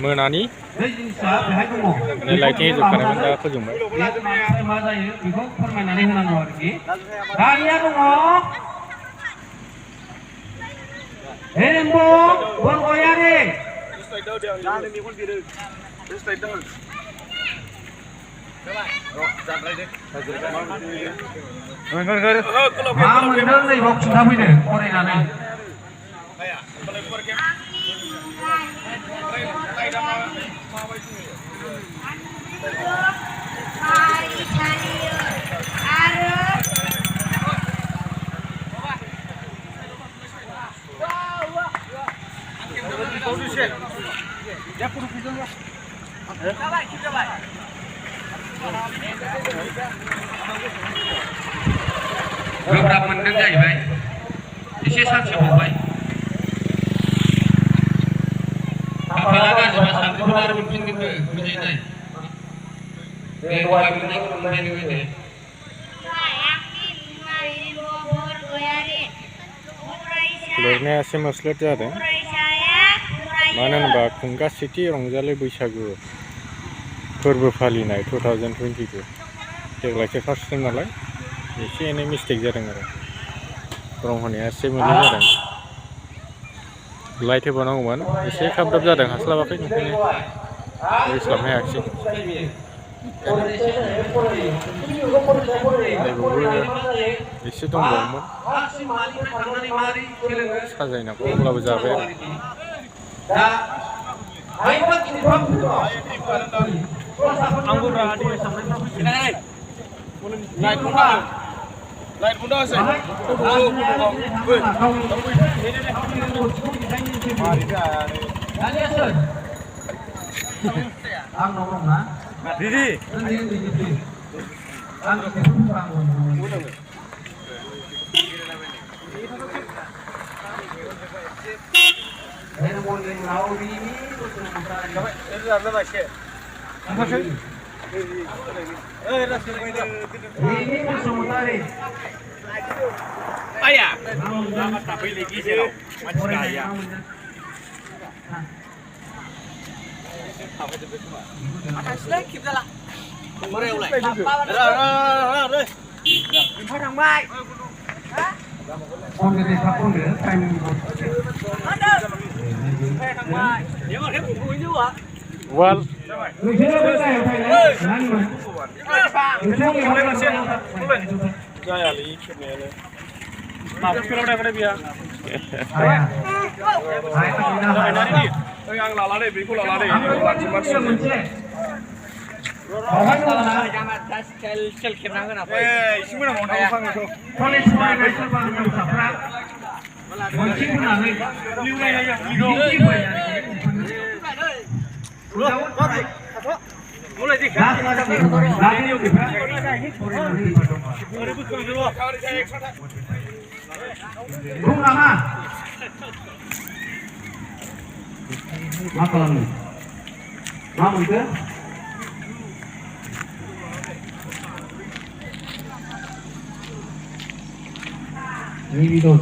मोनानि लाइटिं होजोबखानायमोन दा फोजोबबाय मा जायो बेखौ फोरमायनानै होनांगौ आरोखि दानिया दङ हेरेम्ब बरगयारि मा मोनदों नैबाव खिन्थाफैदो फरायनानै गोब्राब मोनदों जाहैबाय एसे सानसे बावबाय आफेला गाज्रिबा सानजौफोर आरो मोनफिनगोनबो बुजिनाय दे दहाय मोननायखौ मोनबाय नोङो दे लिरनाया एसे मोस्लेट जादों मानो होनोबा खुंगा सेथि रंजालि बैसागु फोरबो फालिनाय 2022 देग्लायसो फार्स्ट टाइम नालाय एसे एनै मिस्टेक जादों आरो रं होनाया एसे मोजां जादों लाइट होबावनांगौमोन एसे खाब दाब जादों हास्लाबाखै ओंखायनो होस्लाबनो हायाखिसै एसे दंबावोमोन साजायनांगौ अब्लाबो जाबाय Lain muda sih. Didi. Ayah, tak boleh lagi sih tau, macam ayah. Atas lagi kita lah. Mari ulai. Dah. Impor thằng Mai. Con cái gì khác con nữa, canh. Ada. Thằng Mai. Nếu mà thêm củ như vậy. Well. Người chơi bên này phải lấy. Năn mà. Người chơi bên này phải lấy. Jaya li, kena le. Maaf, kalau dah kena biar. Yang lala deh, biku lala deh. Sel kena kan apa? Isi mana mau tahu sang itu? Kalau semua itu baru saprak. Mungkin mana ni? Liu ya, liu. Mulai di kan. Lama. Makan. Makan ke? Ini video.